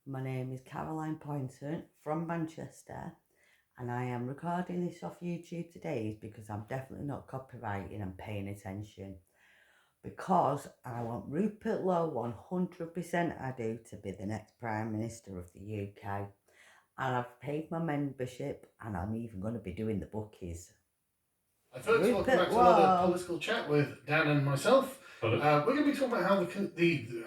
My name is Caroline Poynton from Manchester, and I am recording this off YouTube today because I'm definitely not copywriting and paying attention. Because I want Rupert Low 100% I do to be the next Prime Minister of the UK. And I've paid my membership, and I'm even going to be doing the bookies. Hi folks, welcome back to another political chat with Dan and myself. We're going to be talking about how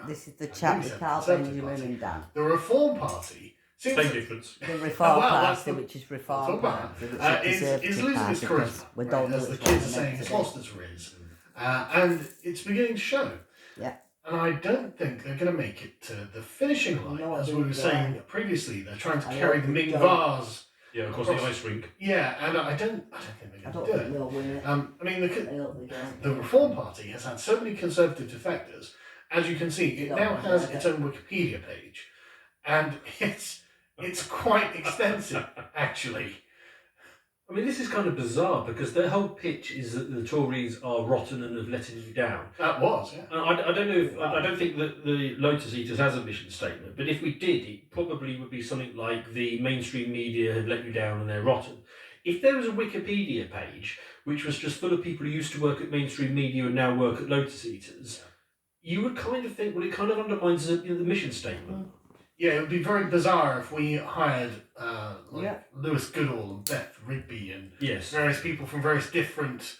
this is the chat with Carl, Benjamin and Dan. The Reform Party same difference. The Reform Party, which is Reform Party, is losing its charisma. Right, as the kids are saying, it's lost its riz. And it's beginning to show. Yeah. And I don't think they're going to make it to the finishing line. As we were saying previously, they're trying to carry the Ming vase. Yeah, of course, the ice rink. Yeah, and I don't think they're going to do it. I mean, the Reform Party has had so many Conservative defectors. As you can see, it now has its own Wikipedia page, and it's quite extensive, actually. I mean, this is kind of bizarre because their whole pitch is that the Tories are rotten and have let you down. That was, yeah. And I don't know if I don't think that the Lotus Eaters has a mission statement, but if we did, it probably would be something like the mainstream media have let you down and they're rotten. If there was a Wikipedia page which was just full of people who used to work at mainstream media and now work at Lotus Eaters, you would kind of think, well, it kind of undermines the mission statement. Yeah, it would be very bizarre if we hired Lewis Goodall and Beth Rigby and various people from various different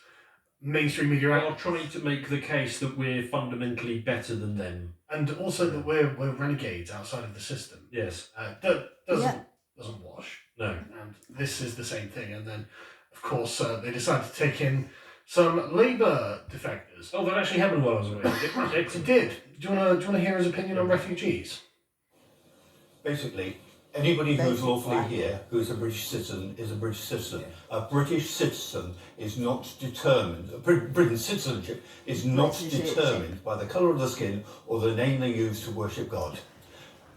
mainstream media outlets. Trying to make the case that we're fundamentally better than them. And also that we're renegades outside of the system. Yes. Doesn't wash. No. And this is the same thing. And then, of course, they decided to take in some Labour defectors. Oh, that actually happened while I was away. It did. Do you want to hear his opinion on refugees? Basically, anybody who's lawfully here, who is a British citizen, is a British citizen. A British citizen is not determined, Britain's citizenship is not determined by the colour of the skin or the name they use to worship God.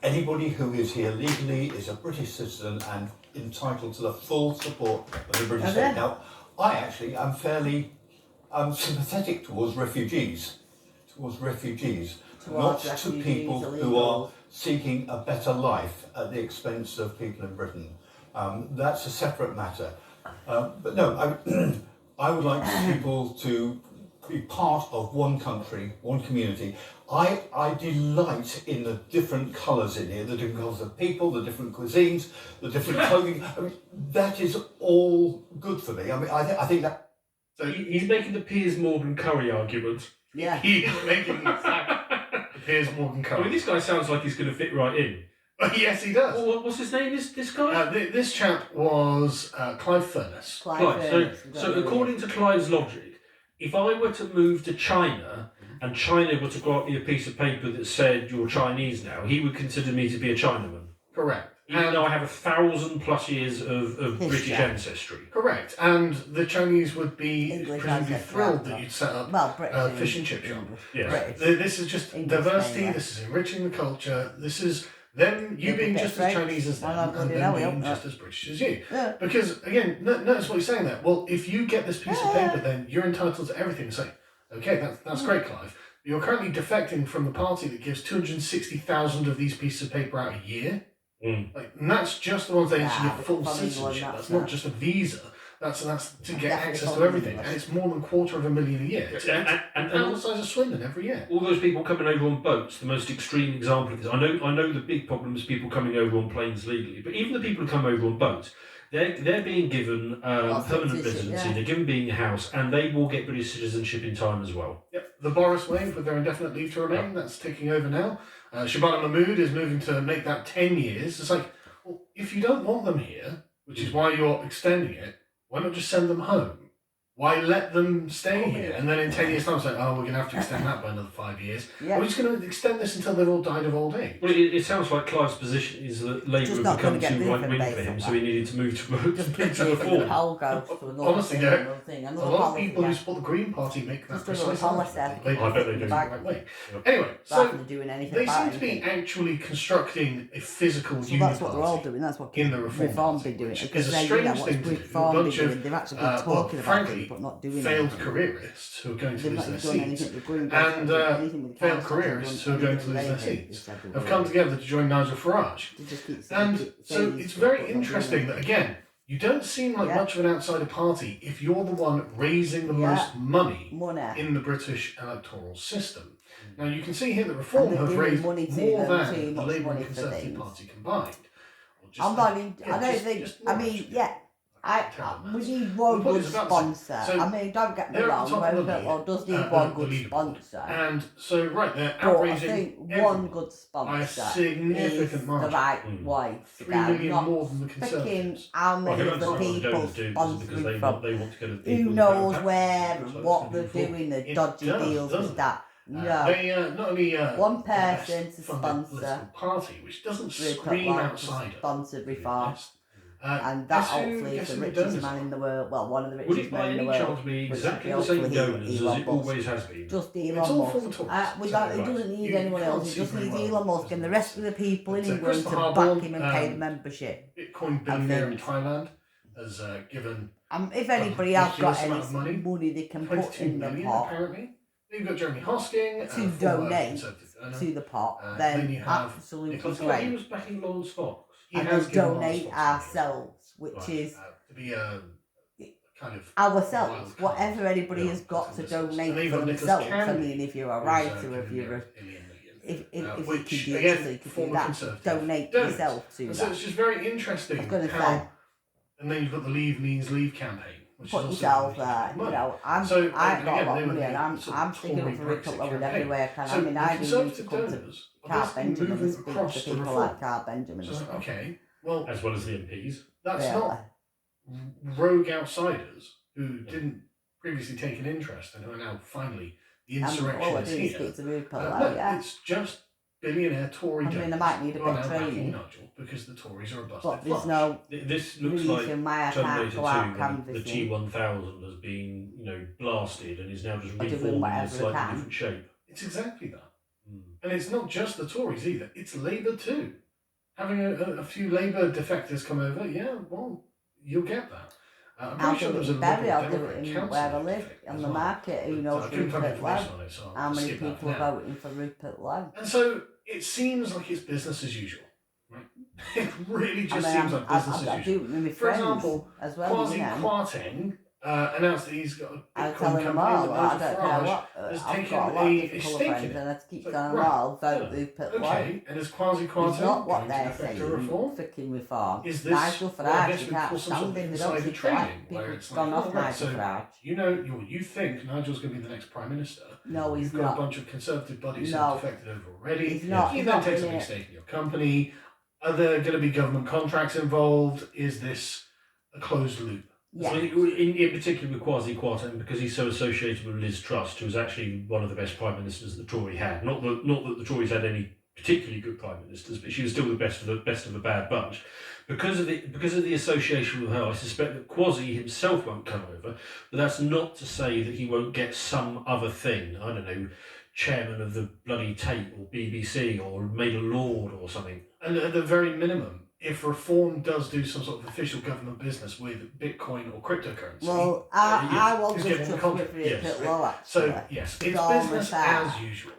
Anybody who is here legally is a British citizen and entitled to the full support of the British state. Now, I actually am fairly sympathetic towards refugees, not to people who are seeking a better life at the expense of people in Britain. That's a separate matter. But no, I would like people to be part of one country, one community. I delight in the different colours in here, the different colours of people, the different cuisines, the different clothing. I mean, that is all good for me. I mean, I think that... So he's making the Piers Morgan Curry argument. Yeah. He's making exactly the Piers Morgan Curry. I mean, this guy sounds like he's going to fit right in. Yes, he does. Well, what's his name, this guy? This chap was Clive Furness. Clive. So according to Clive's logic, if I were to move to China and China were to grant me a piece of paper that said you're Chinese now, he would consider me to be a Chinaman. Correct. Even though I have 1,000+ years of British ancestry. Correct. And the Chinese would be presumably thrilled that you'd set up a fish and chip shop. Yes. This is just diversity, this is enriching the culture, this is them, you being just as Chinese as them, and them being just as British as you. Yeah. Because, again, notice what he's saying there. Well, if you get this piece of paper, then you're entitled to everything. Say, okay, that's great, Clive. You're currently defecting from the party that gives 260,000 of these pieces of paper out a year. And that's just the ones that actually give full citizenship. That's not just a visa. That's to get access to everything, and it's more than $250,000 a year. And the size of Swindon every year. All those people coming over on boats, the most extreme example of this. I know the big problem is people coming over on planes legally, but even the people who come over on boats, they're being given permanent residency. They're given being a house, and they will get British citizenship in time as well. Yep. The Boris wave with their indefinite leave to remain, that's taking over now. Shabana Mahmood is moving to make that 10 years. It's like, well, if you don't want them here, which is why you're extending it, why not just send them home? Why let them stay here? And then in 10 years' time, say, we're going to have to extend that by another 5 years. Yeah. We're just going to extend this until they've all died of old age. Well, it sounds like Clive's position is that Labour have become too right-wing for him, so he needed to move to reform. Honestly, a lot of people who support the Green Party make that precisely. I bet they do. Right way. Anyway, so they seem to be actually constructing a physical union that's what they're all doing. That's what in the Reform be doing. Which is a strange thing to do. A bunch of, they've actually been talking about frankly, basically but not doing failed anything. careerists who are going to They've lose not their done seats, anything with going and anything with failed councils, they've careerists who done are going to anything lose their they did, seats they said they have would. come together to join Nigel Farage. They just keep And saying so these it's stuff, very but not doing interesting that, anything. again, you don't seem like much of an outsider party if you're the one raising the most money in the British electoral system. Now, you can see here that Reform have raised more than the Labour and Conservative Party combined. I'm not in, I don't think, I mean, we need one good sponsor. I mean, don't get me wrong, Rupert Low does need one good sponsor. And so, right, they're But I outraising think one good by a sponsor is significant the margin. right way to 3 go. million Not more than the freaking Conservatives. how many of the people sponsoring from who knows where and what they're doing, the dodgy deals and that. No, They not only one person to sponsor party, which doesn't Rupert scream Low outsider, sponsored Reform. And that guess hopefully guess is the who richest donors man are? in the world. Well, one of the Would richest it by men in the any world. chance be which exactly the hopefully same donors as Elon it Musk. always has been? Just It's Elon all Musk. for the Tories. He doesn't need You anyone can't else. He see just very needs well Elon Musk and the rest of the people in But, England Christopher to Harborn, back him and pay the membership. Bitcoin billionaire in Thailand has given If anybody else got ridiculous any amount of money they can put 22 in the million pot apparently. You've got Jeremy Hosking to donate to the pot, then you have absolutely Nicholas He great. was backing Lawrence Fox. And then donate ourselves, which is to be a kind of ourselves, wild whatever card, anybody has got to And donate then you've for got Nicholas themselves. I Candy, mean, if you're a who's, writer, if giving you're a, a million, if you which, could do again, this, you could do former that, Conservative donate donors. yourself to And so that. it's just very interesting I was going to how, say, and then you've got the Leave Means Leave campaign, which put is also yourself really there. money. You know, I So, ain't got a again, lot they of were money, and the sort of I'm sticking up Tory for Rupert Brexit Low in campaign. every way I can. So I mean, the I didn't need to Conservative come to donors are Carl basically Benjamin and moving speak across to to people Reform. like Carl Benjamin and So, stuff. okay, well, As well as the MPs. that's Really. not rogue outsiders who didn't previously take an interest and who are now finally the insurrection I is didn't here. speak to Rupert Low, No, yeah. it's just billionaire Tory I mean, I donors might need a who are bit of now backing training. Nigel because the Tories are a busted But there's flush. no This looks like reason why I can't Terminator 2, go out when the canvassing. T1000 has been, blasted and is now just Or doing reformed in a whatever I slightly can. different shape. It's exactly that. And it's not just the Tories either, it's Labour too. Having a few Labour defectors come over, yeah, well, you'll get that. I'm I'll pretty sure do there was it a in Bury, Liberal I'll do Democrat it in council where I live, defect on as the well. market. Who But, knows I couldn't find Rupert information Low? on it, so I'll How many skip that people are for now. voting for Rupert Low? And so it seems like it's business as usual, right? It really just seems like business I as do usual. it with my For friends example, as well, Kwasi you know. Kwarteng announced that he's got a I'm Bitcoin telling them company all, that I Nigel don't care Farage what. has I've taken got a lot of a different colour stake in friends, it. and I keep It's telling like, them all, vote yeah, Rupert Low. Okay, and is Kwasi Kwarteng It's not what going to they're defect saying, to Reform? freaking Reform. Is this, Nigel well, I Farage, guess you we'd can't call some sort stand of him, they don't insider keep trading, quiet. where People it's have gone like, off oh, right, Nigel so Farage. you think Nigel's going to be the next Prime Minister. No, he's You've got not. a bunch of Conservative buddies who No. have defected over already. He's not. He He's then not takes a doing big it. stake in your company. Are there going to be government contracts involved? Is this a closed loop? Yeah. In particular with Kwasi Kwarteng, because he's so associated with Liz Truss, who was actually one of the best prime ministers that the Tory had. Not that the Tories had any particularly good prime ministers, but she was still the best of a bad bunch. Because of the association with her, I suspect that Kwasi himself won't come over. But that's not to say that he won't get some other thing. I don't know, chairman of the bloody Tate or BBC or made a lord or something. And at the very minimum, if Reform does do some sort of official government business with Bitcoin or cryptocurrency, Well, I won't he's give getting the tough with contract. Rupert Yes. Low, actually. So yes, To it's go on business with that. as usual.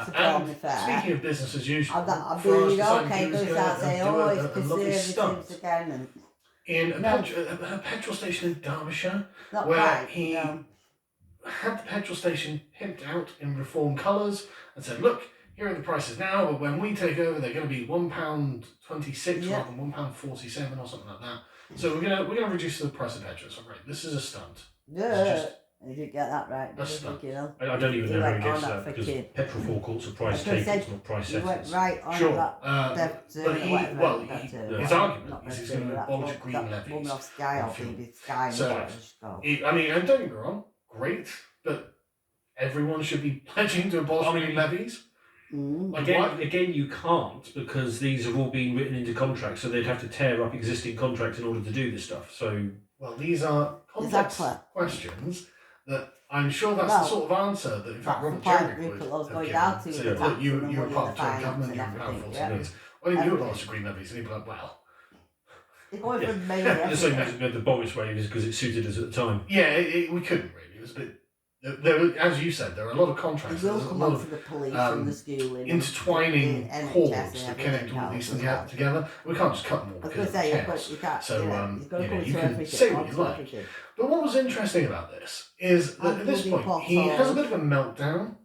To go on And with that. speaking of business as usual, I'll Farage be decided okay, he was go going start to saying, do oh, a it's lovely conservatives stunt again. And in a No. petrol station in Derbyshire, not where right, he you know. had the petrol station pimped out in Reform colours and said, look, here are the prices now, but when we take over, they're going to be £1.26 Yeah. rather than £1.47 or something like that. So we're gonna reduce the price of petrol. So right, this is a stunt. Yeah. just- You didn't get that right. That's did you, not- Gil? I don't even He know how went he gets on that, that because freaking- petrol forecourts are price I could've takers, said not price He went setters. right on Sure, that. but he, whatever, well, that, his not argument is he's going to that abolish woman- green that levies. woman off Sky, on I think fuel. it's Sky. So, I mean, and don't get me wrong, great, but everyone should be pledging to abolish green levies. Like what? Again, you can't, because these have all been written into contracts, so they'd have to tear up existing contracts in order to do this stuff. So, Well, these are complex Exactly. questions that I'm sure that's Well, the sort of answer that, in fact, that's the Robert point Jerrick Rupert would Low's have going given. down to So, the look, tax you, and the you're money part and of the the finance government, and you're in powerful everything, yeah. authorities. Why didn't you abolish the green levies? And he'd be like, well, It's going from May. The same as the Boris wave is because it suited us at the time. Yeah, we couldn't really. It was a bit. There, as you said, there are a lot of contracts. It will There's a come lot on of to the police and the schooling. intertwining the NHS cords and that connect all these things well. together. We can't just cut them all I was because going to say, of chaos. you can't, So, it's got to come you to can everything. say what you onto like. everything. But what was interesting about this is that at this bloody point he potholes. has a bit of a meltdown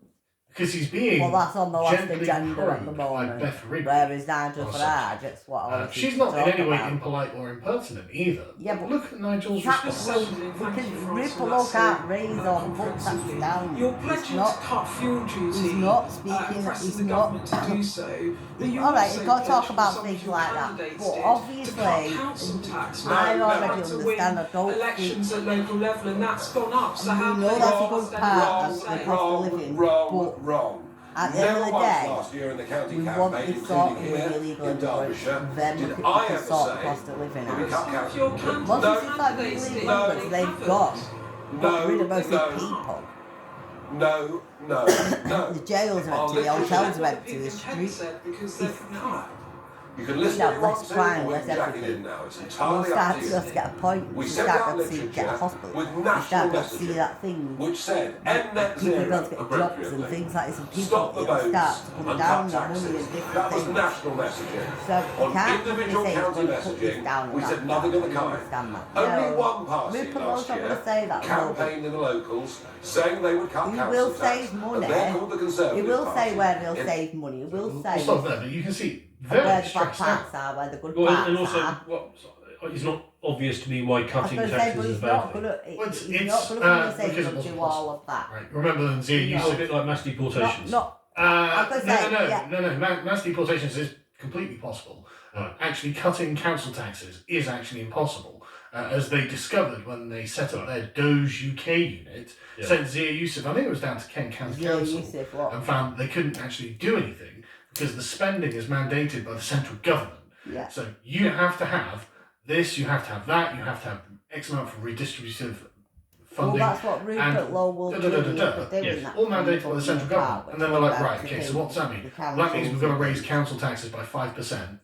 because he's being Well, that's on the last gently agenda at the probed by moment. Beth Rigby. Whereas Nigel on Farage, it's what I was she's not in talk any way about. impolite or impertinent either. Yeah, but look at Nigel's Can't response. because Rupert Low can't raise on book tax down. You're pledging to cut fuel duty. He's not speaking. Pressing He's the not. government to do so. But you All right, also you've got to talk pledged about some things of your like that. candidates But did obviously, to cut council tax. I No already to win understand. I don't elections think. at local level, and that's gone up. So how We know can that's a you good understand part what of I'm the saying? cost of living. But Wrong. at the end Never of the once day, last year in the county we campaign, want this sort of including here illegal in immigrants. Derbyshire, Then did look I at the ever sort of say cost of living that we as. cut Half your council? candidates Once No, it's like did. illegal No, immigrants, they've haven't. got rid of most of the no. people. No. The jails are I'll empty, the literally hotels say are What empty, the the people streets. said because they've cut. You can listen Yeah, if you want less to, crime, or you less can jack it everything. in now. It's We'll entirely start up to to just you. get a point. We We sent start out to see get a literature hospital. with We national start to see messaging, that thing. which said end net People zero don't get jobs and appropriately. things like this, and people Stop the it'll votes start to come and down cut the money taxes. and different That was things. national messaging. So you On can't individual say county we're gonna put this messaging, down we and said that nothing down. of the I kind. understand that. Only No, one party Rupert last Low's not year going to say that. campaigned in the locals saying they would cut He council will tax. save And money. they're called the He Conservative will Party. say where they'll In- save money. He will We'll say stop there, but you can see where very the bad stressed out. parts are, where the good Well, parts and also, are. it's not obvious to me why I was cutting going to say, taxes but is he's a not bad going thing. to. Well, He's it's, not going to come and say because it he'll wasn't do all possible. of that. Right. Remember, Zia, you It's a said bit like mass deportations. Not. I was gonna say, yeah. no. Mass deportations is completely possible. Actually, cutting council taxes is actually impossible, as they discovered when they set up their Doge UK unit. Yeah. Sent Zia Yusuf, I think it was down to Kent County Zia Council, Yusuf, what? and found they couldn't actually do anything because the spending is mandated by the central government. Yeah. So you have to have this, you have to have that, you have to have X amount for redistributive Well, funding. that's what Rupert Low will do. Yes. All mandated by the central government. And then they're like, right, okay, so what's that mean? Well, that means we've got to raise council taxes by 5%.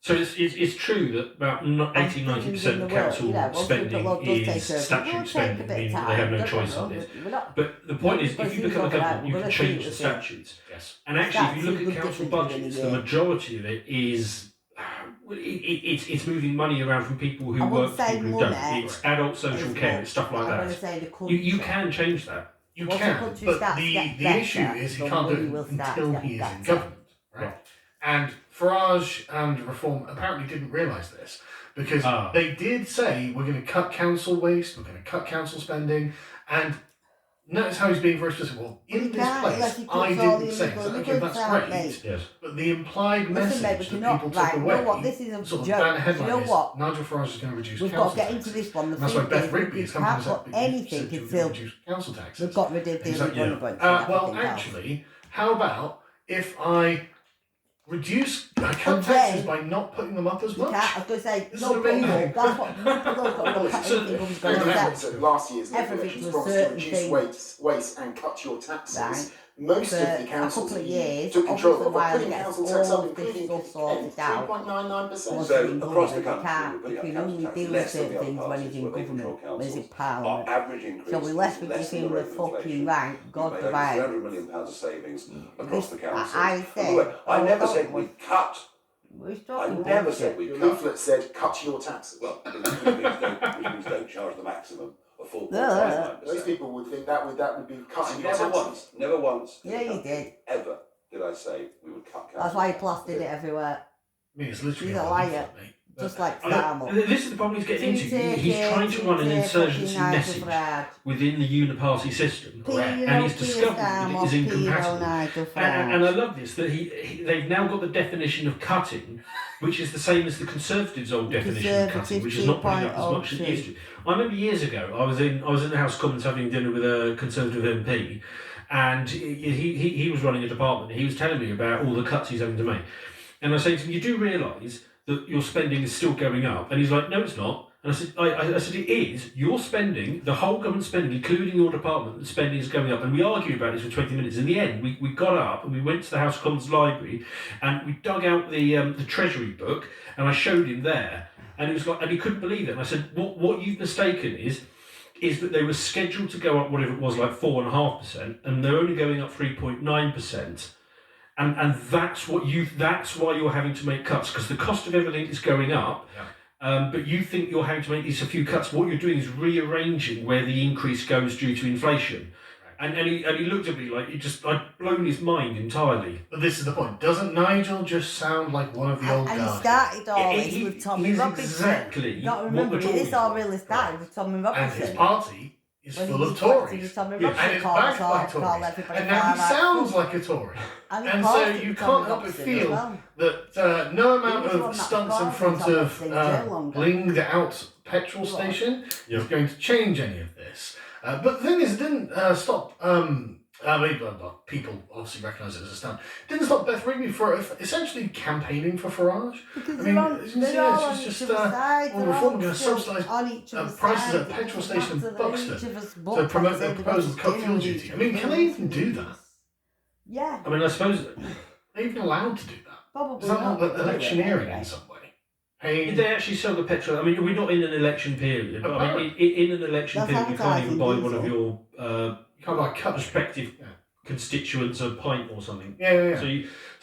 So it's true that about 80-90% of council spending is statute spending, meaning that they have no choice on it. But the point is, if you become a government, you can change the statutes. Yes. And actually, if you look at council budgets, the majority of it is it's moving money around from people who work to people who don't. It's adult social care, it's stuff like that. You can change that. You Once the can, country but starts to the get better, issue is he the can't do money it will start until to he is get in better. government, right? And Farage and Reform apparently didn't realise this because they did say we're going to cut council waste, we're going to cut council spending, and notice how he's being very specific. Well, in this place, I didn't say that. Okay, that's great, Yes. but the implied message mate, that we cannot- people took right, you away, know what, this is a sort of joke. ban headline You know is what? Nigel Farage is going to reduce We've council got to get taxes. into this one. The And that's why thing Beth is, Rigby we has come can't to put anything to until reduce council taxes. we've got rid of the Exactly, immigrants. well, actually, how about if I reduce, I cut And taxes then- by not putting them up as You much? can't, I was going to say, This no, is amazing. that's what Rupert Low's got to cut So- anything he's Very going to remember say. that last year's local Everything elections to a promised to certain reduce thing. waste and cut your taxes. Right. Most For of a the councils couple of that years, took control obviously of while putting it gets council tax all up, this including stuff sorted out, 3.99%. once So, he's in across the government, country, you we're putting can up only council do tax less than certain the other things when parties he's in where they government, control when he's in councils. parliament. Our average increase So unless we is less give than him the the rate of inflation. fucking right, God We've the made over right. £300 million of savings across the This- council. I And by the said- way, I never oh, said we cut. We're I talking never bullshit. said we Your cut. leaflet said cut your taxes. Well, which means don't charge the maximum of 4.99%. Most people would think that would be cutting your Never taxes. never once. in Yeah, the you country did. Ever did I say we would cut council That's why he tax. plastered it everywhere. I mean, it's literally He's a a liar. leaflet, mate. Just like I Starmer. don't- This is the problem he's getting into. He's trying to run an insurgency message within the uniparty system, and he's discovered that it is incompatible. And I love this, that they've now got the definition of cutting, which is the same as the Conservatives' old definition of cutting, which is not putting up as much as it used to. I remember years ago, I was in the House of Commons having dinner with a Conservative MP, and he was running a department, and he was telling me about all the cuts he's having to make. And I was saying to him, you do realise that your spending is still going up? And he's like, no, it's not. And I said, I said, it is. Your spending, the whole government spending, including your department, the spending is going up. And we argued about this for 20 minutes. In the end, we got up and we went to the House of Commons library and we dug out the Treasury book and I showed him there. And it was like, and he couldn't believe it. And I said, what you've mistaken is that they were scheduled to go up whatever it was, like 4.5%, and they're only going up 3.9%. And that's why you're having to make cuts, because the cost of everything is going up. Yeah. But you think you're having to make these a few cuts. What you're doing is rearranging where the increase goes due to inflation. And he looked at me like I'd blown his mind entirely. But this is the point. Doesn't Nigel just sound like one of the old And he guys? started all this with Tommy he's Robinson. exactly You got to what remember, we're talking this all about. really started with Tommy And Robinson. his party is When full he of was elected Tories. as Tommy And Robinson, it's called backed by everybody Tories. And now he far sounds right. like a Tory. And, he And called so it you Tommy can't help but Robinson feel as well. that no amount He was one of that stunts in caused front Tommy of in jail longer. blinged out petrol station is going to change any of this. But the thing is, it didn't stop. People obviously recognise it as a stunt. It didn't stop Beth Rigby for essentially campaigning for Farage. Because I mean, they're all on it's each just other's side. well, They're Reform all going to still subsidise on each other's prices side. at a petrol It station in doesn't matter, Buxton each of us to vote promote for their the proposal to cut dinner fuel with duty. each I mean, can they even do that? Yeah. I mean, I suppose Are they even allowed to do that? Probably Is that not not. electioneering in some way? Hey, did they actually sell the petrol? I mean, we're not in an election period, but I mean, in an election That's period, you can't even buy advertising one of diesel. your you can't like cut prospective Yeah. constituents a pint or something. Yeah.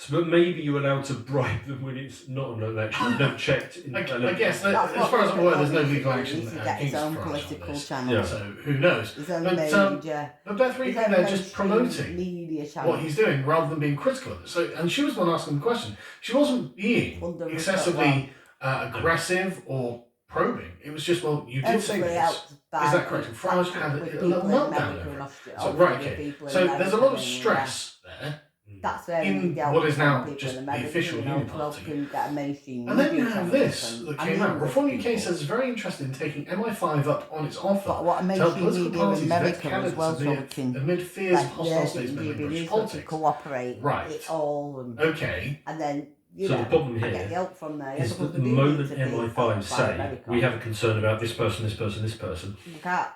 But maybe you're allowed to bribe them when it's not an election. I've never checked. I guess that, That's as what far as I'm aware, there's no Rupert legal Low action needs to get his against own Farage on political this. channel. Yeah. So who knows? His own But, major. But Beth Rigby his own there just mainstream promoting media channel. what he's doing rather than being critical of it. So, and she was the one asking the question. She wasn't being Under Rupert excessively aggressive or probing. It was just, well, you did say Hopefully this. helped by Is that correct? And Farage had with a little people in meltdown America over and it. Australia. So, Hopefully right, with okay. people in So there's a lot America of and, stress there. That's where in we dealt what with is now people just in the America, official you know, Union to Party. help him get a mainstream And then you media have channel this and- that and came the out. English Reform UK people. says it's very interested in taking MI5 up on its offer But what a to help mainstream political media in parties vet America as candidates well, so we can amid fears of hostile like statesmen in British to politics. cooperate Right. it all Okay. and then you So know the problem I here get the help from there. is that the moment MI5 say we have a concern about this person,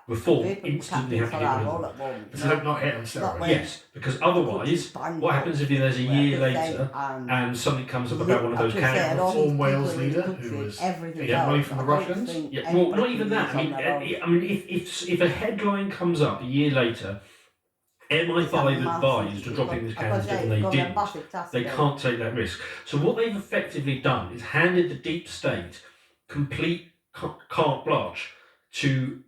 Reform instantly have to get rid of them. It's not hit on steroids. Yes, because otherwise, what happens if there's a year later and something comes up about one of those candidates? Former Wales leader who was getting money from the Russians. Yeah, well, not even that. I mean, if a headline comes up a year later, MI5 advised of dropping this candidate and they didn't, they can't take that risk. So what they've effectively done is handed the deep state complete carte blanche to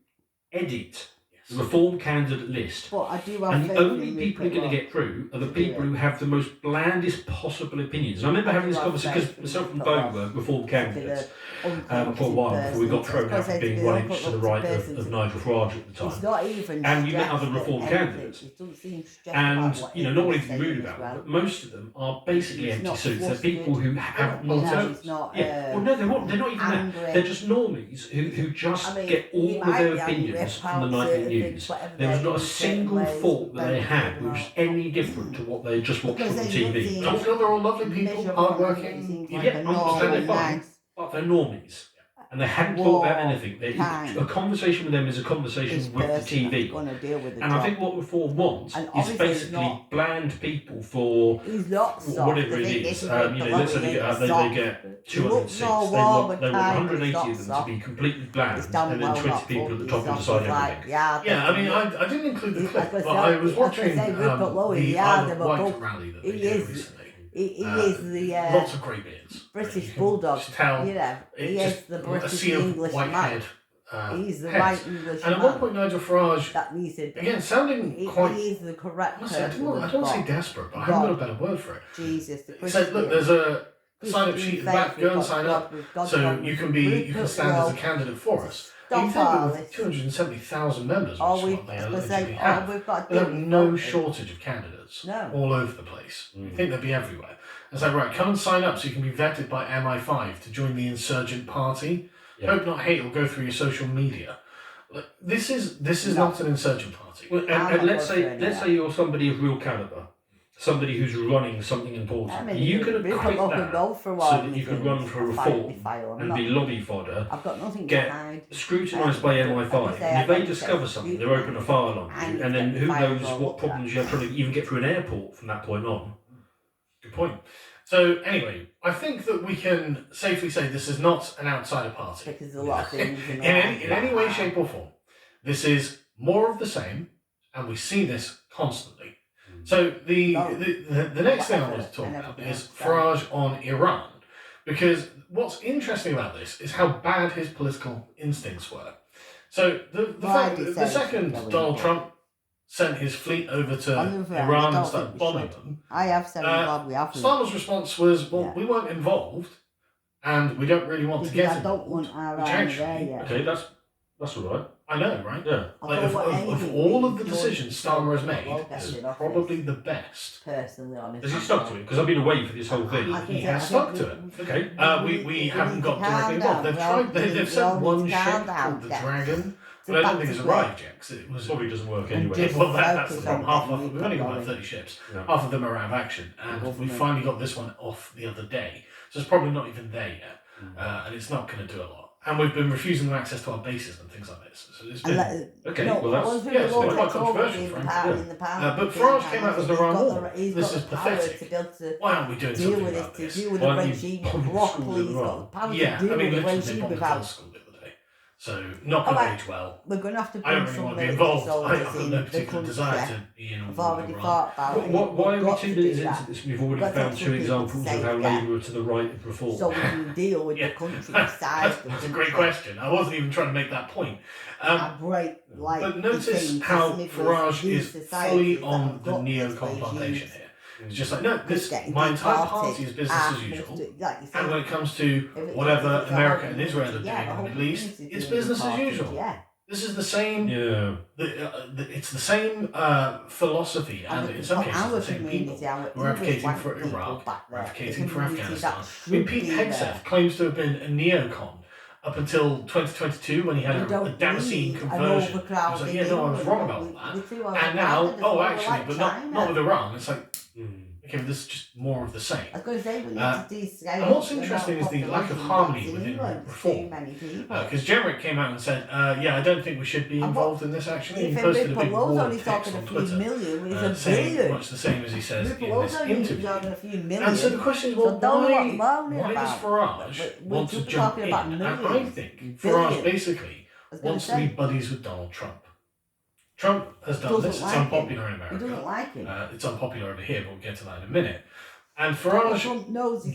edit the Reform candidate list. But I do have And the faith only in people who are Rupert going to Low. get through are the people who have the most blandest possible opinions. And I remember having this conversation because myself and Bo were Reform candidates for a while before we got thrown out for being 1 inch to the right of Nigel Farage at the It's time. not even And you met other stressed Reform at candidates. anything. It doesn't seem stressed And, about what you know, not everyone's wanting to be rude saying about as it, well. but most of them are basically It's empty not suits. They're flustered. people who have You know, not. it's not, Yeah, well, no, they're not even angry. that. They're just normies who just I mean, get you all of might their be angry opinions about from the nightly certain news. things, whatever There was they're not a doing, certain single ways, thought that they but had they're which was not. any different to what they just watched Because on they TV. don't Don't feel they're all lovely people, Miserable, hardworking. seems Yeah, like a I'm normal, understanding fine. nice. But they're normies. And they hadn't thought about Warm, anything. kind. A conversation with them is a conversation This with the person TV. that's gonna deal with the And I job. think what Reform wants And is obviously he's basically not- bland people for He's not soft. whatever I it think is. this You know, let's say they get 206. all They warm want and kind, 180 but of he's them not to be completely bland, It's done and then well, 20 not people at the full. top who He's decide not everything. Yeah, I mean, I didn't include the He's clip, like but I was I watching say, Rupert Low, the yeah, Isle they of were Wight both- rally that he they did is- recently. He is the Lots of grey beards. British You can bulldog. just tell You know, it he is just the a British sea of English white man. head, He's the heads. right English And at man. one point, Nigel Farage, That needs to be. again, sounding He quite. is the correct Honestly, I person. don't want to say desperate, but I haven't got a better word for it. Jesus, the He said, look, there's a sign up sheet at the back, go and sign up, so you can stand as a candidate for us. And you think that with 270,000 members, which is what they allegedly have, we've got they'll have no shortage of candidates No. all over the place. You think they'd be everywhere. It's like, right, come and sign up so you can be vetted by MI5 to join the insurgent party. Yeah. Hope Not Hate will go through your social media. Like, this is not an insurgent party. Well, and let's say you're somebody of real calibre, somebody who's running something important. You can equip that so that you can run for reform and be lobby fodder, I've got nothing to get hide. scrutinised by MI5, and if they discover something, they'll open a file on you, and then who knows what problems you have trying to even get through an airport from that point on. Good point. So anyway, I think that we can safely say this is not an outsider party. Because there's a lot of things in any way, shape or form. This is more of the same, and we see this constantly. So the next thing I want to talk about is Farage on Iran, because what's interesting about this is how bad his political instincts were. So the second Donald Trump sent his fleet over to Iran and started bombing them, I have said we haven't. Starmer's response was, well, we weren't involved, and we don't really want to get I don't involved. want our army there yet. Okay, that's all right. I know, right? Yeah. Like, of all of the decisions Starmer has made, this is probably the best. Personally, honestly. Has he stuck to it? Because I've been away for this whole thing. He has stuck to it. Okay. We haven't got directly involved. They've sent one ship called the Dragon, but I don't think it's arrived yet, because it was... Probably doesn't work anyway. Well, that's the problem. Half of them, we've only got like 30 ships. Yeah. Half of them are out of action, and we finally got this one off the other day. So it's probably not even there yet, and it's not going to do a lot. And we've been refusing them access to our bases and things like this. So it's been... Okay, well that's... Yeah, it's been quite controversial, frankly. But Farage came out as an Iran war. This is pathetic. Why aren't we doing something about this? Deal with the regime properly. Yeah, I mean, literally, they bombed the school the other day. So, not going to age well. We're going to have to I don't really want to be involved. I have no particular desire to be in I've already thought about it. Why are we 2 minutes into this? We've already found 2 examples of how Labour are to the right of reform. So we can deal with the country besides the That's a great question. I wasn't even trying to make that point. But notice how Farage is fully on the neo-con plantation here. It's just like, no, my entire party is business as usual. And when it comes to whatever America and Israel are doing in the Middle East, it's business as usual. This is the same. Yeah. It's the same philosophy, and in some cases the same people who are advocating for Iraq, who are advocating for Afghanistan. I mean, Pete Hegseth claims to have been a neocon up until 2022 when he had a Damascene conversion. He was like, yeah, no, I was wrong about that. And now, actually, but not with Iran. It's like, okay, this is just more of the same. I was going to say, we need to de-scale. And what's interesting is the lack of harmony within reform. Because Jenrick came out and said, yeah, I don't think we should be involved in this actually. He posted a big wall of text on Twitter saying much the same as he says in this interview. And so the question is, well, why does Farage want to jump in? And I think Farage basically wants to be buddies with Donald Trump. Trump has done this. It's unpopular in America. He doesn't like him. It's unpopular over here, but we'll get to that in a minute. And Farage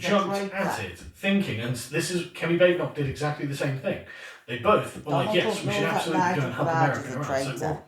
jumped at it, thinking, and this is Kemi Badenoch did exactly the same thing. They both were like, yes, we should absolutely go and help America. Right? So, well,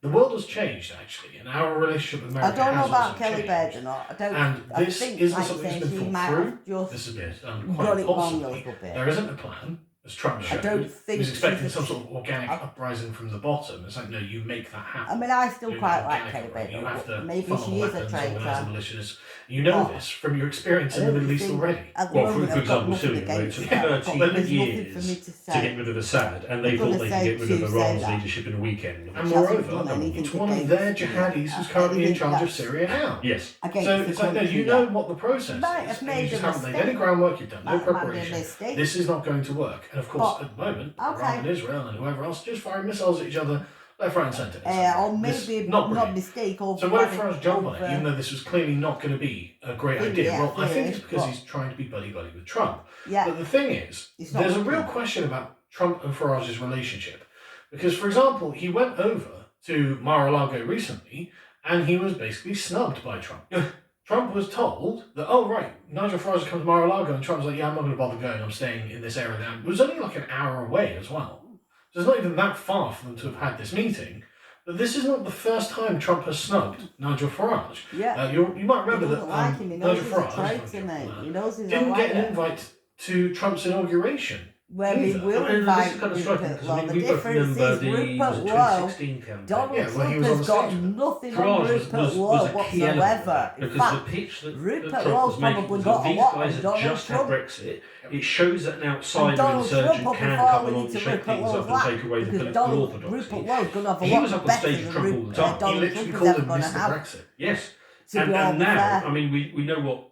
the world has changed actually, and our relationship with America I don't know has about also Kelly changed. Badenoch. And this isn't something that's been thought through. This has been done quite possibly. There isn't a plan. As Trump showed, he was expecting some sort of organic uprising from the bottom. It's like, no, you make that happen. I mean, I still quite like Kelly Badenoch. You have to maybe she is a traitor. Militias. You know this from your experience in the Middle East already. Well, for example, Syria, where it took 13 years to get rid of Assad, and they thought they could get rid of Iran's leadership in a weekend. And moreover, it's one of their jihadis who's currently in charge of Syria now. Yes. So it's like, no, you know what the process is. And you just haven't made any groundwork, you've done no preparation. This is not going to work. And of course, at the moment, Iran and Israel and whoever else just firing missiles at each other left, right and centre. Or maybe not mistake. So why did Farage jump on it, even though this was clearly not going to be a great idea? Well, I think it's because he's trying to be buddy-buddy with Trump. But the thing is, there's a real question about Trump and Farage's relationship. Because, for example, he went over to Mar-a-Lago recently, and he was basically snubbed by Trump. Trump was told that, oh, right, Nigel Farage comes to Mar-a-Lago, and Trump's like, yeah, I'm not going to bother going, I'm staying in this area now. It was only like an hour away as well. So it's not even that far for them to have had this meeting. But this is not the first time Trump has snubbed Nigel Farage. Yeah. You might remember that Nigel Farage didn't get an invite to Trump's inauguration. Where we will invite Rupert Low. The difference is Rupert Low, Donald Trump has got nothing on Rupert Low whatsoever. In fact, Rupert Low's probably got a lot on Donald Trump. Brexit. It shows that an outsider insurgent can come along and shake things up and take away the political orthodoxy. Rupert Low's going to have a He was lot up on stage better with than Trump all the time. Donald Trump is ever going to have. Brexit. Yes. And now, I mean, we know what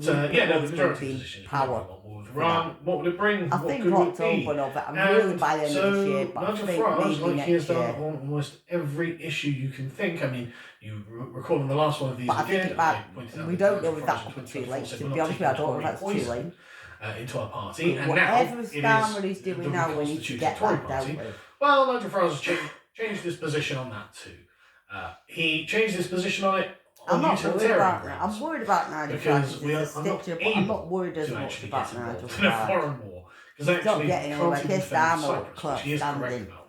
yeah, no, the Low's majority been position is power. want war with Iran. What would it bring? I What think good would it October be? of it. I'm really by the end of this year, but I Nigel think Farage, maybe like he has next done year. on almost every issue you can think. I mean, you recall on the last one of these But I he think did. it might, I pointed out we that don't know Nigel if Farage that in could be too 2024 late. said To we're be not honest with you, I taking don't know if Tory that's too poison, late. into our party, and now Whatever it is Starmer is doing the now, we need to reconstituted get Tory that dealt party. with. Well, Nigel Farage has changed his position on that too. He changed his position on it. I'm not worried about that. grounds, I'm worried about Nigel because Farage we as are a not stitcher, but I'm not able worried as to much actually about get Nigel involved in a Farage. foreign war because He's not actually getting can't anywhere. even Keir defend Starmer Cyprus, which he is correct standing. about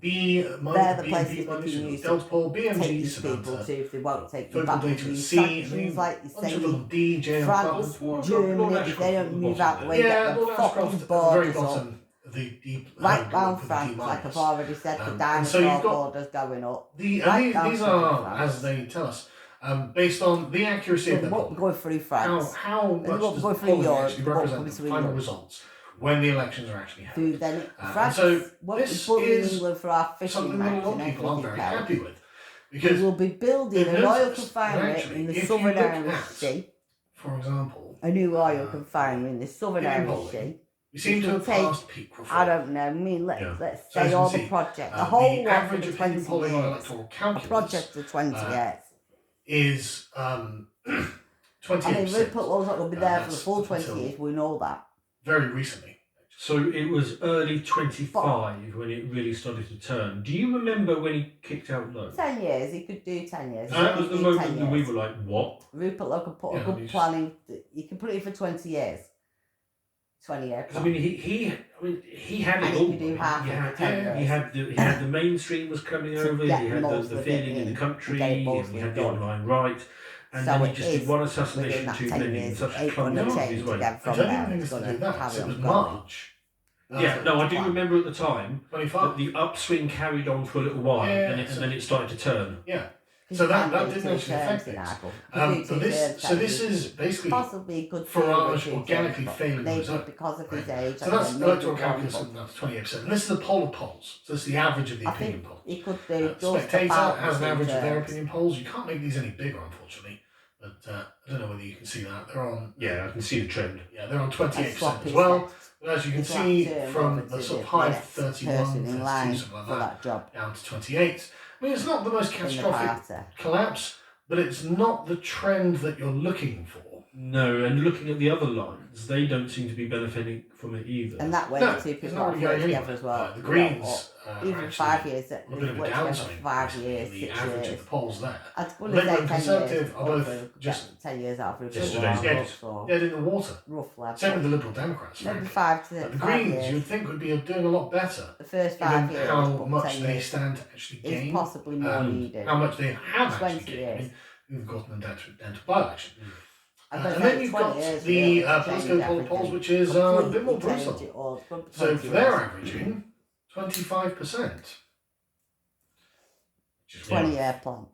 B, They're the B, places B they minus, can use Delta Pole, take BMG, these people Samantha, to if they won't take them focal back. data at Use C, and sanctions, then like you bunch of say, little D, J, and France, Lord Germany, if Ashcroft they at don't the move bottom out the there. way, yeah, get the Lord fucking Ashcroft at the very borders up. bottom, the Right round with the D France, like I've minus. already said, the So dinosaur you've got borders going up. these France. are, as they tell us, based on the accuracy So of they the won't be polling. going through France. How And they much won't does go the through polling Europe, actually they won't represent come the through final Europe. results? when the elections are actually happening. Who then And France so won't be this building is England for our fishing something that a match lot of and people aren't everything very else. happy with. We Because will be building they've an oil noticed that confinery actually, in the if you Southern look Irish at, Sea. for example, A new oil confinery in the Southern in Irish polling, Sea. we seem which to will have take, passed peak reform. I don't know, I mean, let's So as say you all can the see, project, the whole the one for average the opinion 20 polling on years. electoral A calculus project for 20 years. is 28%. I mean, Rupert Low's not going to be there for the that's full up 20 until years, we know that. very recently. So it was early 25 when it really started to turn. Do you remember when he kicked out Low? 10 years, he could do 10 years. That was the moment 10 that we years. were like, what? Rupert Low could put Yeah, a good he's- planning, you can put it for 20 years. 20 years. Because I mean, he had And it he all. could do half He of had, the 10 he years. had the mainstream was coming To over. get He had most the of it feeling in in the country. and get it And mostly he had the done. online right. And So then he it just is did one within assassination that tube 10 ending in years, such it a ain't going to clumsy change way. again I from don't there. even think It's it's to going do to that. carry It on was going. March. Yeah, no, I do remember at the time 25. that the upswing carried on for a little while, Yeah, and then it started to turn. Yeah. Because So you that can do didn't two actually affect terms in things. Apple. But this is basically possibly good Farage organically failing on his own. because of his Right. age. So and that's then electoral maybe calculus, one, and that's 28%. And this is the poll of polls. So this is the average of the I opinion think polls. he could do just Spectator about has an the average of their terms. opinion polls. You can't make these any bigger, unfortunately. But I don't know whether you can see that. They're on. Yeah, I can see the trend. Yeah, they're on 28% swap as his well. next- But as you can his last see term from over the to sort of the high next 31, person 32, in line something like for that job down to 28. I mean, it's not the most in the catastrophic party. collapse, but it's not the trend that you're looking for. No, and looking at the other lines, they don't seem to be benefiting from it either. And that way No, the two it's people not are really going together anywhere. as well. The you know, Greens or are even actually 5 years, that a bit they've of a worked together downswing. for 5 recently, years, the 6 average years. of the polls there. I'd go Labour say and 10 Conservative years. are both hopefully just 10 years out of yesterday's games. dead in the water. Roughly. Same with the Liberal Democrats. Maybe frankly. 5 to But the 5 Greens, years. you'd think, would be doing a lot better, The first 5 given years, how but much 10 they years stand to actually is gain, possibly more needed. how much they have 20 actually gained. years. I mean, we've gotten them down to by-election. I'm And gonna then say you've 20 got years the really to postcode change poll polls, everything. which is a bit more Completely change brutal. it all. It's got So 20 for their years. averaging, 25%. Which is 20-year plan.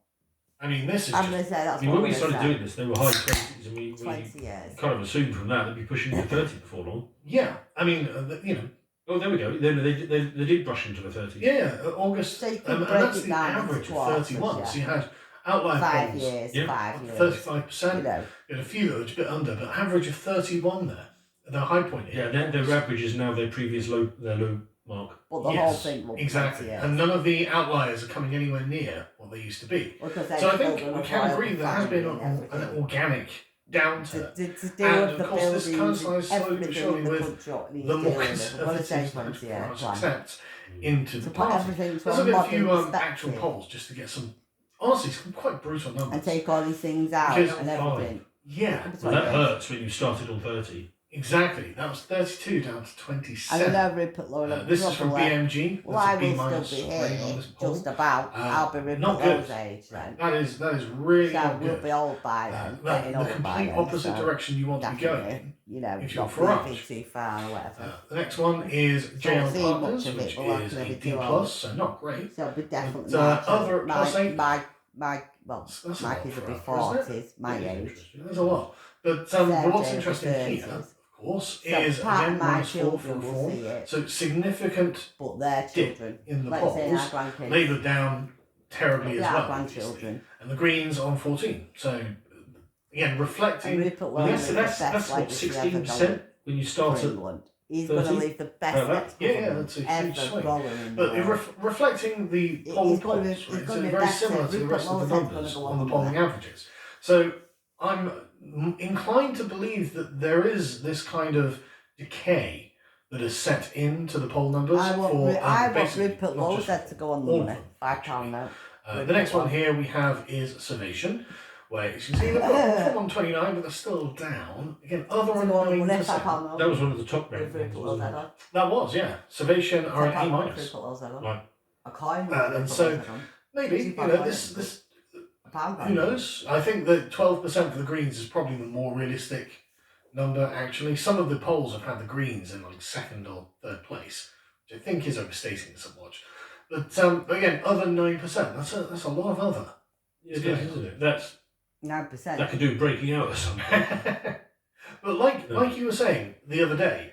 I mean, this is I'm just, going to say I that's mean, what when I'm we going started to doing say. this, they were high 20s, and we 20 years. kind of assumed from that they'd be pushing to 30 before long. yeah. I mean, you know, Oh, there we go. They did brush into the 30s. yeah, August, So you could and break that's it the down into average of quarters, 31. yeah. So you had outlier 5 polls, years, Yeah. 5 years. 35%. You know, You had a few that were a bit under, but average of 31 there. The high point Yeah, here. their average is now their previous their low mark. but the whole Yes, thing will be exactly. 20 years. And none of the outliers are coming anywhere near what they used to be. Because So I they've think built we a can royal agree there has been family and everything. an organic downturn. To do And, with of the course, this buildings, coincides slowly but everything surely in the with country needs the more doing. We're going to say conservative 20 year Farage plan. accepts into To the put party. everything to Let's a look at a modern few actual perspective polls just to get some, honestly, some quite brutal numbers. and take all these things out Because- and everything. Yeah, Well, that hurts when you started on 30. exactly. That was 32 down to And 27. I know Rupert Low This is from probably, BMG. well, I That's a B will minus still be grade on here, this poll. just about. I'll be Rupert not good. Low's age then. That is really So not we'll good. be old by then, getting The old by complete then. opposite so direction you want to be definitely, going. you know, if you're not Farage. moving too far or whatever. The next one is JL see Partners, much of it, which but I is can a never D do all plus, so not great. So it'll be definitely But, other my, plus eight- well, That's a lot Mike is for a be Alpha, isn't 40s, my That is age. interesting. There's a lot. But Sarah what's Jane interesting for here, 30s. of course, So is part again of my minus 4 for children will reform. see it, So significant but their dip children, in the let's say our polls. grandkids, Labour down terribly as our well, grandchildren. obviously. And the Greens on 14. So again, And reflecting. Rupert Low Well, is So the that's best what, legacy ever 16% going when you for start at. England. He's going to 30? leave the best Like that? ex-government that's a huge ever swing. going in the But world. reflecting the poll He's gonna polls, be- right? he's So gonna be very better. similar to the Rupert rest of the Low's head's numbers gonna go on the on polling there. averages. So I'm inclined to believe that there is this kind of decay that is set into the poll numbers I want, for I want basically Rupert not Low's just head to go on all of there. them, £5 note. the next one here we have is Salvation, where you can see they've got from on 29, but they're still down. Again, other To on go on with 9%. £5 note. That was one of the top With rankings, Rupert Low's wasn't head it? on. That was, yeah. Salvation are an £10 A note, minus. Rupert Low's head on. Right. A coin with And Rupert so- Low's head on. Maybe, you know, this A pound who knows? I think that 12% for the Greens is probably the more realistic number, actually. Some of the polls have had the Greens in like second or third place, which I think is overstating somewhat. But again, other 9%, that's a lot of other. It is, isn't it? That 9%. could do breaking out or something. But like you were saying the other day,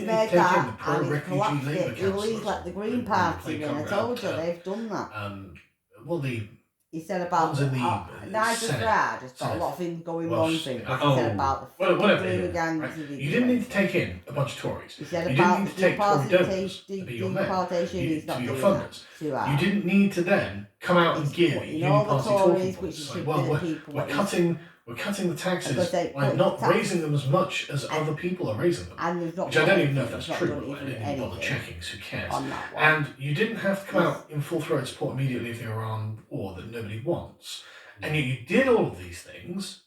he's made take in the that and he's pro-refugee collapsed Labour it. He'll leave councillors like the Green when Party they win. come I round told you, to, they've done that. well, the He said about One's in the Nigel Senate. Farage has got a Senate. lot of things going Well, wrong for him. Because oh, he said about the Well, fucking whatever. hooligans. Right? He You didn't need to take in a bunch of Tories. He said You about didn't need to the take Tory donors to be your men, deportation. He's not to your doing that funders. too hard. You didn't need to then come out and give putting all the uniparty Tories, talking which points. is It's like, the well, people we're that cutting the taxes Because they by put not the tax- raising them as much as other people are raising them. And there's not Which I don't done even know if anything, that's he's true. not done I even didn't even bother anything checking, so who cares? on that one. And you didn't have to come out in full-throated support immediately of the Iran war that nobody wants. And yet you did all of these things,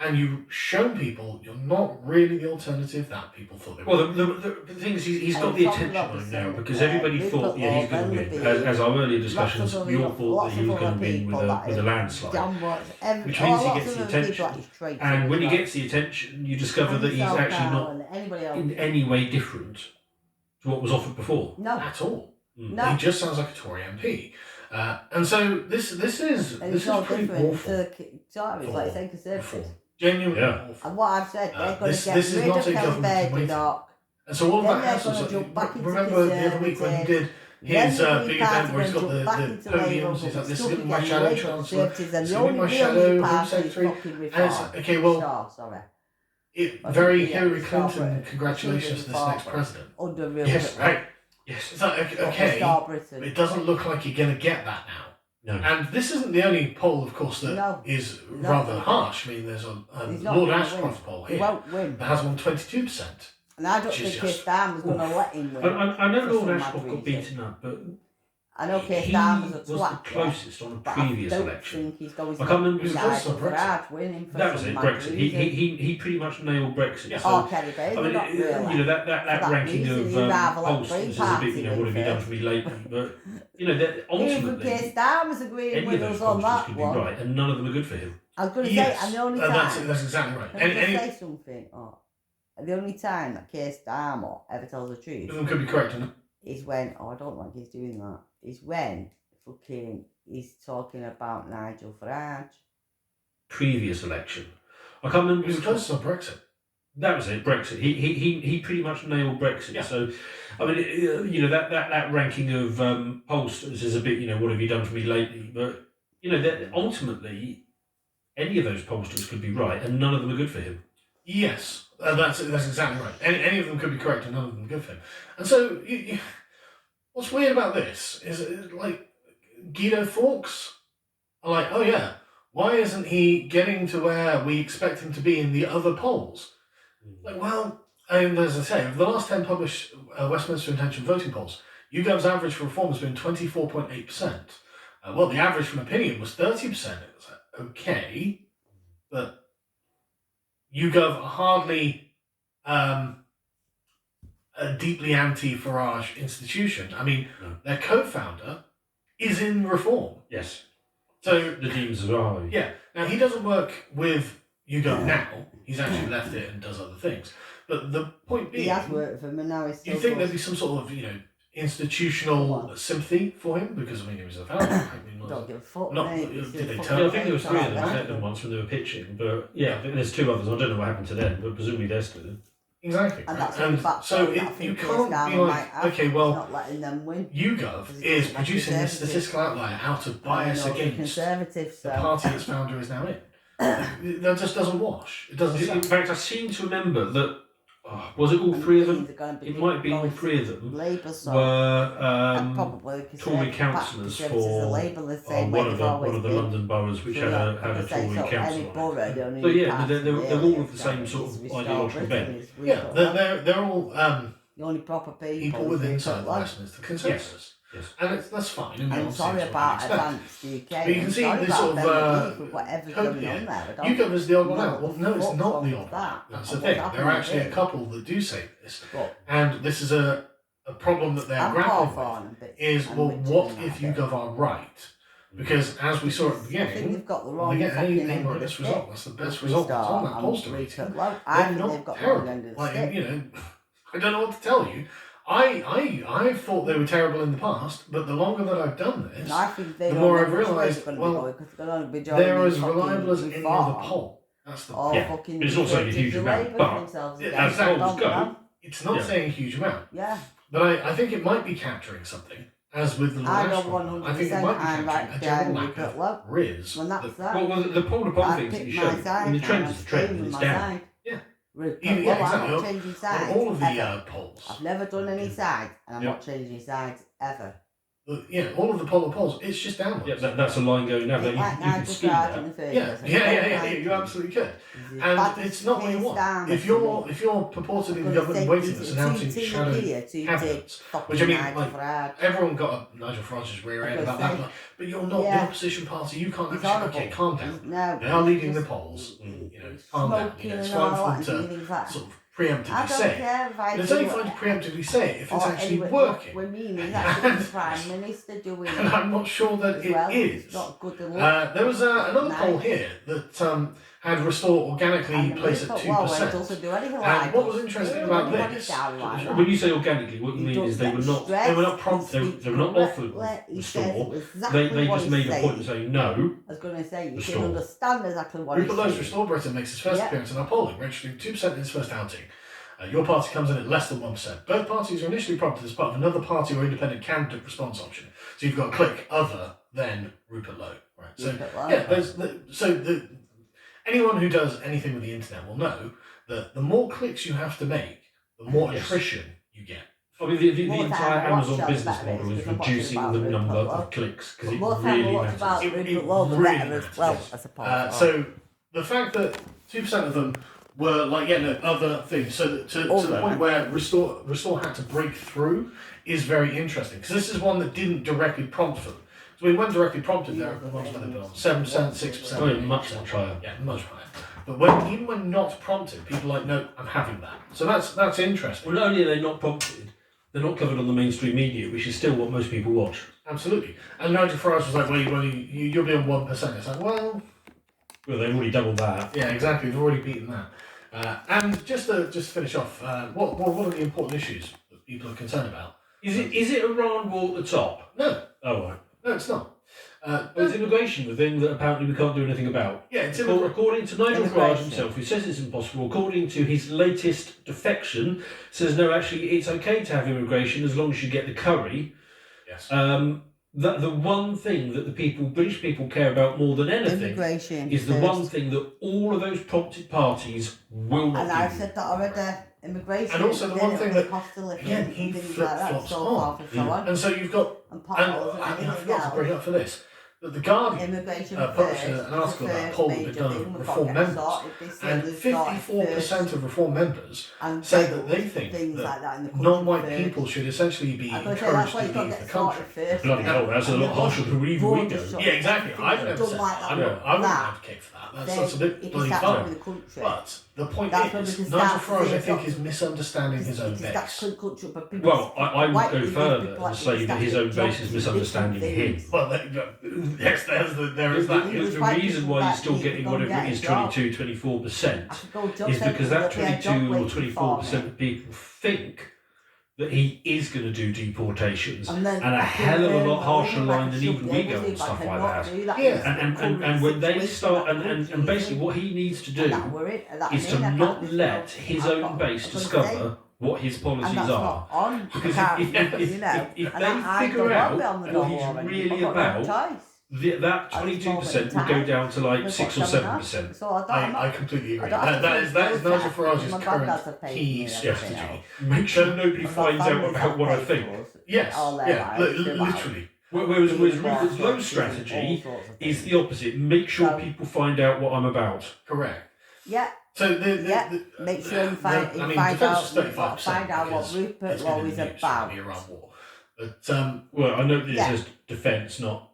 and you've shown people you're not really the alternative that people thought they were. Well, the thing is, he's got And the from attention on him Robertson, now because everybody Rupert thought, yeah, he's Low, going to Ben win. Levine, As our earlier discussions, lots of we all other- thought lots that he of was going other to win people with that a is landslide. John Watts, Which means he lots gets of the other people attention. that he's traitors And when he as well. gets the attention, you discover that he's Himself, actually not and anybody else. in any way different to what was offered before. No, At all. no. He just sounds like a Tory MP. And so this is And it's no pretty different awful. to the Tories, like saying Conservatives. Awful. Genuinely Yeah. awful. And what I've said, they're going This to get is rid not of a Kelly government waiting. Badenoch. And so all of Then that they're hassle. gonna So jump back into remember the other week when he did his Then the big Green Party event where he's got went back into the Labour, podiums, he's like, this is stuck going to be my again, shadow Labour chancellor, Conservatives, this and is the going to only be my real shadow new home party is secretary. fucking And it's Reform. okay, well, Shaw, sorry. very Yeah, Hillary Scarborough. Clinton, congratulations to this Scarborough. next president. Under real Yes, right. Yes, it's like, okay, Star but Britain. it doesn't look like you're going to get that now. No. And this isn't the only poll, of course, that is No. rather harsh. I mean, there's a He's not Lord gonna Ashcroft poll He here won't win. that has won 22%. And I don't Which is think Keir just- Starmer's going to let him win. I know for Lord some Ashcroft mad got reason. beaten up, but I know Keir he Starmer's a was the twat. closest on a But previous I don't election. think he's going I can't remember who it was Nigel on Brexit. Farage winning for That was some it, mad Brexit. reason. He pretty much nailed Brexit. Yeah. So, Oh, Kerry Bailey, I mean, not really. you know that For that ranking reason, of he'd rather let polls Green is a bit, Party you know, what have you win done for me lately? But you know, that Even Keir ultimately, Starmer's agreeing any of with those us on posters that could be one. right, and none of them are good for him. I was going to Yes, say, and the only and time, that's exactly right. can I Any just say something? Oh, the only time that Keir Starmer ever tells the truth of them could be correct. is when, I don't like he's doing that, is when fucking he's talking about Nigel Farage. Previous election, I can't remember. He was close on Brexit. That was it, Brexit. He pretty much nailed Brexit. Yeah. So, I mean, you know, that ranking of pollsters is a bit, you know, what have you done for me lately? But you know, that ultimately, any of those pollsters could be right, and none of them are good for him. Yes, that's exactly right. Any of them could be correct, and none of them are good for him. And so, what's weird about this is like Guido Fawkes are like, oh yeah, why isn't he getting to where we expect him to be in the other polls? Like, well, and as I say, over the last 10 published Westminster intention voting polls, YouGov's average for reform has been 24.8%. Well, the average from opinion was 30%. It was like, okay, but YouGov are hardly a deeply anti-Farage institution. I mean, No. their co-founder is in reform. Yes. So, The Deans as well. yeah. Now, he doesn't work with YouGov now. He's actually left it and does other things. But the point being, He has worked for him and now he's still you'd think there'd goes- be some sort of, institutional sympathy for him, because, I mean, he was a founder. I mean, Don't give a fuck, Not- mate. did He's they still tell Yeah, I you? think there was three of them. I fucking met them once when they were pitching, but yeah, I think there's two others. I don't know what happened to them, but presumably they're still in. Exactly. And right? that's only back so that I you think Keir can't be Starmer might like, have. okay, He's well, not letting them win. YouGov Because is it's producing this conservative. statistical outlier out of bias And those are against conservative, so. the party its founder is now in. That just doesn't wash. It doesn't In sound. fact, I seem to remember that, was it all three of them? They're gonna be It might be all going three of them Labour, so. were and probably Tory councillors for Labour the same one way of they've the always been. London boroughs which So, had yeah, a like I say, Tory so any council. borough, the only But yeah, party they're really all of the is same that sort is of Restore ideological Britain, bent. is Yeah, Restore. they're all The only proper people. people with is inside the Rupert Low. Westminster consensus. Yes. And that's fine. And I'm sorry about Advanced UK. But you can I'm see sorry this about sort of, Ben with whatever's hope going here. on there. I YouGov is the odd one out. Well, no, it's fuck's not wrong the with odd one that? out. That's And the what's thing. There are happening actually a here? couple that do say this. But And this is a problem that they're I'm grappling poor with. for them, but Is, I'm well, with what you if now, YouGov are right? Because as we saw at the I think beginning, they've got the well, wrong they get fucking anything end like of the this stick. result. That's the best Restore result that's on that and pollster Rupert rating. Low. I They're think not they've got the terrible. wrong end of the Like, stick. I don't know what to tell you. I thought they were terrible in the past, but the longer that I've done this, And I think they the don't more know I've which way realised, they're well, going to be going because they're going to be joining they're as fucking reliable as any Reform other poll. That's the or Yeah, fucking but it's also a Conservatives huge or amount, Labour but themselves as against polls Donald go, Trump. It's not Yeah. saying a huge amount, Yeah. but I think it might be capturing something. as with the I know last one, I think it 100% might be I'm capturing right a general behind lack Rupert Low. of Riz. When that's that. Well, the polar pop I things that picked you my showed, side. I mean, the trend I'm is the trend, staying and with it's my down. side. Yeah. Rupert Yeah, Low, I'm exactly. not changing On sides. all of the ever. polls. I've never done any sides, and I'm Yeah. not changing sides ever. Yeah, all of the polar polls, it's just downwards. Yeah, that's a line going down. Ain't You like can Nigel ski Farage in that. the first Yeah, place. I yeah, don't yeah, yeah, like you him. absolutely could. He's the And baddest it's not what you face want. down If to you're me. if you're purportedly the I'm gonna government say waiting he's that's too announcing team shadow here to cabinets, take which I mean, fucking like, Nigel Farage. everyone got up Nigel Farage's rear end I'm about gonna that, say, but you're not yeah. the opposition party. You can't He's actually. horrible. Okay, calm down. No, They are leading the just- polls. And, he's calm down. smoking It's and fine all for that them and to things like that. sort of I preemptively don't say. care if I And it's do only it. fine to preemptively say it if it's Or actually anyway, working. What we mean is actually the Prime Minister doing And it I'm not sure that as it well. is. It's not good enough. There was another Nice. poll here that had Restore organically And the placed at Rupert Low ain't also 2%. do anything And like what us. was interesting They about don't want this, it down like that. When you say organically, what you He mean does is they get were not stressed, prompted, he they were not speaks offered correctly, he says Restore. exactly They what just he's made a saying. point of saying no. I was going to say, you Restore. can understand exactly what he's Rupert Low's saying. Restore Britain makes his first Yeah. appearance in our polling, registering 2% in his first outing. Your party comes in at less than 1%. Both parties are initially prompted as part of another party or independent candidate response option. So you've got to click other than Rupert Low. Right. So Rupert Low. yeah, anyone who does anything with the internet will know that the more clicks you have to make, the more Yes. attrition you get. I mean, the More entire time I watch Amazon shows business better model is because I'm watching reducing about the Rupert number Low. of clicks because it More time really I watch matters. about It Rupert Low, the really better as matters, well, yes. I suppose. So the fact that 2% of them were like, yeah, no, other things. So that to the point where Restore had to break through is very interesting because this is one that didn't directly prompt for them. So when directly prompted, there are the ones where they've been on 7%, 6%. Oh, yeah, much higher. Yeah, much higher. But even when not prompted, people are like, no, I'm having that. So that's interesting. Well, not only are they not prompted, they're not covered on the mainstream media, which is still what most people watch. Absolutely. And Nigel Farage was like, well, you'll be on 1%. It's like, well, they've already doubled that. yeah, exactly. They've already beaten that. And just to finish off, what are the important issues that people are concerned about? Is it Iran war at the top? No, Oh, right. no, it's not. Well, it's immigration, the thing that apparently we can't do anything about. Yeah, it's According to Nigel Farage Immigration. himself, who says it's impossible, according to his latest defection, says no, actually, it's okay to have immigration as long as you get the curry. Yes. That the one thing that British people care about more than anything Immigration is the first. one thing that all of those prompted parties will not And do. I've said that already. Immigration. And also the one thing that, cost of living again, and he things like that, flip-flops so on. forth and so on. And so you've got, And and potholes and I everything forgot to bring else. up for this, that the Guardian Immigration published first. an article is the about a first poll that major they'd done thing of we've Reform got to get members, sorted. This and thing is started 54% first. of Reform members And say so that they think things that like that in the country non-white first. people should essentially be I'm gonna say encouraged that's why to you've got to leave the get started country. first. Bloody hell, that's a lot harsher than we go. Yeah, exactly. I've never done said like that. that. I wouldn't That. advocate for that. Then That's a bit if you bloody start fun. with the country, But the point that's when we is, can Nigel start to Farage, see I think, if is misunderstanding his own It's base. that culture, but people Well, I would white go people, further people and like say that his own static base is jobs, misunderstanding different him. things. Well, yes, there is that. It was The white reason people why that he's still need to getting go and whatever it get is, a job. 22-24%, I could go job is centre because and that there'll be a 22 job or waiting for 24% me. of people think that he is going to do deportations And then and a I hell of a can lot harsher learn, line I than should even be we able go to, and but I stuff like cannot that. do that Yeah. in this And current when they situation start, that the and country is basically in. what he needs to And that do were it, that is I to mean, I not can't let just his I've own got- base I've got to say, discover what his and policies that's are. not on. Because I if can't, you know, if and they I figure don't out want to be on the what door he's already. really I've got no about, choice. that At this 22% moment will in go time, down to like We've 6 or got 7%. So I'm I not, completely agree. I don't have to That is Nigel feel sad, Farage's my current granddad's a pain key in the strategy. ass. Make sure nobody I've got finds out families about that what I pay think. for us Yes, all their yeah, lives, they're literally. Whereas Being Rupert bought Low's up, strategy all sorts of is things. the opposite. Make sure So- people find out what I'm about. Correct. Yeah, So yeah. Make sure you find out. You've got to find out what Rupert Low is about. The Iran war. But Well, I know that it Yeah. says defence, not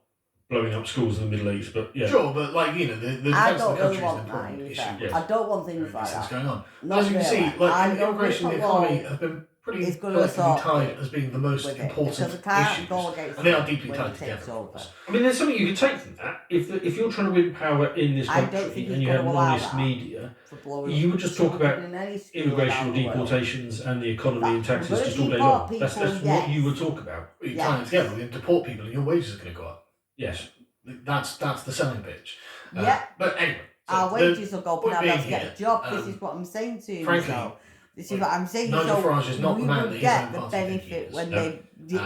blowing up schools in the Middle East, but yeah. sure, but like the I defence of don't the really country is an want that important either. issue. Yeah. I don't want There things are like things that. going on. Not As you can really. see, like I know immigration and the Rupert economy Low have been pretty is gonna collectively sort tied it as being the most with it, important because I can't issues, go against and they are him deeply when tied he takes together. Of over. course. I mean, there's something you can take from that. If you're trying to win power in this I don't country think and he's you have gonna allow honest that. media, For blowing you would just talk children about in any school immigration or around the world. deportations and the economy That- and taxes we're just gonna all day deport long. That's people, what yes. you would talk about. Well, you Yeah. tie it together. We're going to deport people, and your wages are going to go up. Yes. That's the selling pitch. Yeah. But anyway, so Our the wages will go up and point I'll be able to being get here, a job. This is what I'm saying to you. frankly, So, This is what I'm saying. Nigel So Farage is not we the man will that his get own the party think he benefit is. when No.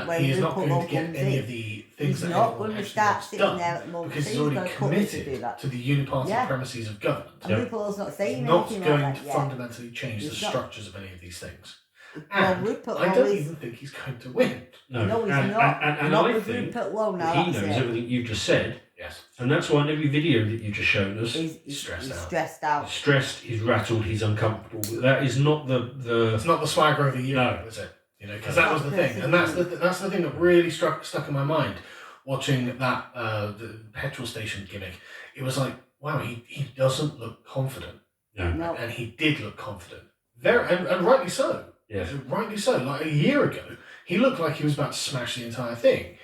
when He is not Rupert going Low to get comes any in. of the things He's that not everyone going to actually start wants sitting done, there at the moment because he's saying he's already going to put me to do committed that. to the uniparty Yeah. premises of government. And Yeah. Rupert Low's not saying He's not anything going like to that yet. fundamentally change the He's not. structures of any of these things. Well, And Rupert I Low don't is. even think he's going to win. No, he's and, not. And Not I with think Rupert Low now. he That's knows it. everything you've just said, Yes. and that's why in every video that you've just shown us, He's stressed out. stressed out. he's stressed, he's rattled, he's uncomfortable. That is not the It's not the swagger of the year, No. is it? You know, because that was the thing, and that's the thing that really stuck in my mind watching that the petrol station gimmick. It was like, wow, he doesn't look confident, No. and he did look confident, and rightly so. yes. Rightly so. Like a year ago, he looked like he was about to smash the entire thing,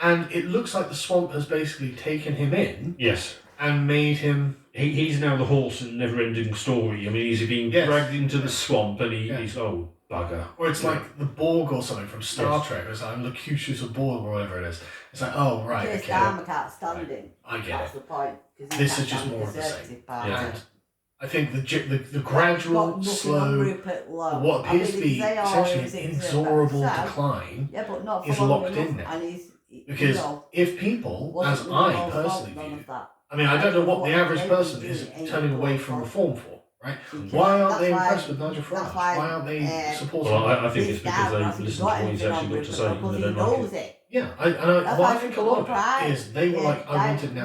and it looks like the swamp has basically taken him in Yes. and made him. He's now the horse in a never-ending story. I mean, he's being Yes. dragged into the swamp, and Yeah. he's bugger. Or it's Yeah. like the Borg or something from Star Yes. Trek. It's like Locutus of Borg or whatever it is. It's like, oh right, His okay, arm can't stand him. I get That's it. the point. 'Cause he This can't is just stand more of the Conservative same. Party. Yeah. And I think the Got gradual, nothing on slow, Rupert Low. what appears to be they essentially always an exert inexorable that. decline. Yeah, but not for is long locked in enough, now. And he's, Because you know, if people, wasn't as really I all personally fault, none view, of that. I mean, I don't know what the What average they person do is ain't turning away their from fault. reform for, right? Because Why aren't that's they why- impressed with Nigel that's Farage? why, Why aren't they supporting Well, him? I think This it's because guy they've hasn't listened got to what he's anything actually on got to Rupert say, Low and because they he don't like knows it. it. Yeah, That's well, why I think a people lot of are it is they were surprised. like, I wanted now